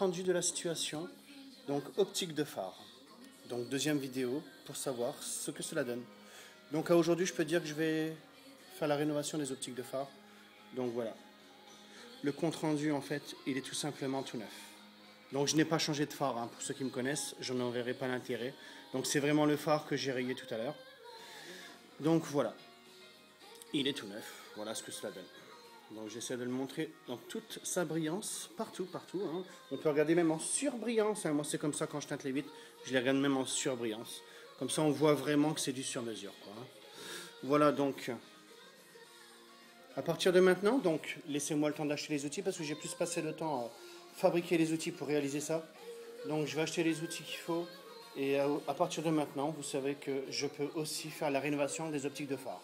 rendu de la situation, donc optique de phare. Donc deuxième vidéo pour savoir ce que cela donne. Donc à aujourd'hui, je peux dire que je vais faire la rénovation des optiques de phare. Donc voilà. Le compte rendu, en fait, il est tout simplement tout neuf. Donc je n'ai pas changé de phare, hein. Pour ceux qui me connaissent, je n'en verrai pas l'intérêt. Donc c'est vraiment le phare que j'ai rayé tout à l'heure. Donc voilà. Il est tout neuf. Voilà ce que cela donne. Donc j'essaie de le montrer dans toute sa brillance, partout, partout. Hein. On peut regarder même en surbrillance. Hein. Moi c'est comme ça quand je teinte les vitres, je les regarde même en surbrillance. Comme ça on voit vraiment que c'est du sur-mesure. Hein. Voilà donc. À partir de maintenant, donc laissez-moi le temps d'acheter les outils parce que j'ai plus passé le temps à fabriquer les outils pour réaliser ça. Donc je vais acheter les outils qu'il faut. Et à partir de maintenant, vous savez que je peux aussi faire la rénovation des optiques de phare.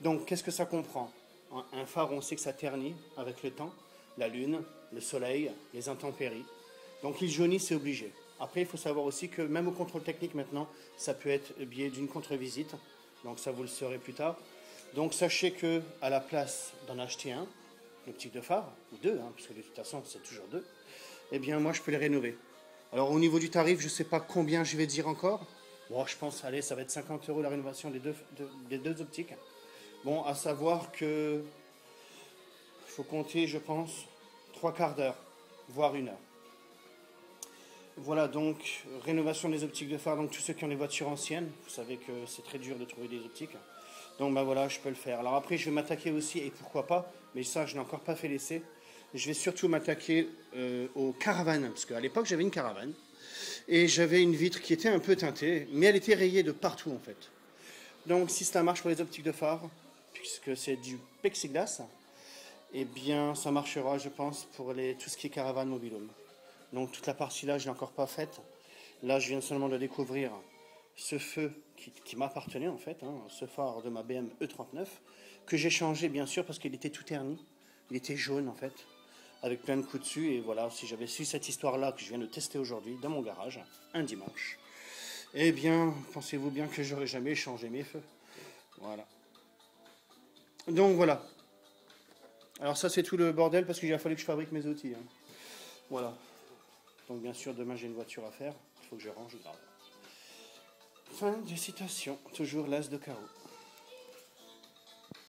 Donc qu'est-ce que ça comprend ? Un phare, on sait que ça ternit avec le temps, la lune, le soleil, les intempéries. Donc il jaunit, c'est obligé. Après, il faut savoir aussi que même au contrôle technique maintenant, ça peut être biais d'une contre-visite. Donc ça, vous le saurez plus tard. Donc sachez que à la place d'en acheter un, l'optique de phare, ou deux, hein, parce que de toute façon c'est toujours deux, eh bien moi je peux les rénover. Alors au niveau du tarif, je ne sais pas combien je vais dire encore. Bon, je pense, allez, ça va être 50 € la rénovation des deux optiques. Bon, à savoir que il faut compter, je pense, 3/4 d'heure, voire 1 heure. Voilà, donc, rénovation des optiques de phare. Donc, tous ceux qui ont les voitures anciennes, vous savez que c'est très dur de trouver des optiques. Donc, ben voilà, je peux le faire. Alors après, je vais m'attaquer aussi, et pourquoi pas, mais ça, je n'ai encore pas fait l'essai. Je vais surtout m'attaquer aux caravanes, parce qu'à l'époque, j'avais une caravane, et j'avais une vitre qui était un peu teintée, mais elle était rayée de partout, en fait. Donc, si ça marche pour les optiques de phare, puisque c'est du plexiglas, eh bien, ça marchera, je pense, pour tout ce qui est caravane mobil-home. Donc, toute la partie-là, je ne l'ai encore pas faite. Là, je viens seulement de découvrir ce feu qui m'appartenait, en fait, hein, ce phare de ma BM E39, que j'ai changé, bien sûr, parce qu'il était tout terni. Il était jaune, en fait, avec plein de coups dessus. Et voilà, si j'avais su cette histoire-là que je viens de tester aujourd'hui dans mon garage, un dimanche, eh bien, pensez-vous bien que j'aurais jamais changé mes feux. Voilà. Donc, voilà. Alors ça c'est tout le bordel parce qu'il a fallu que je fabrique mes outils. Hein. Voilà. Donc bien sûr demain j'ai une voiture à faire. Il faut que je range grave. Fin de citation. Toujours l'as de carreau.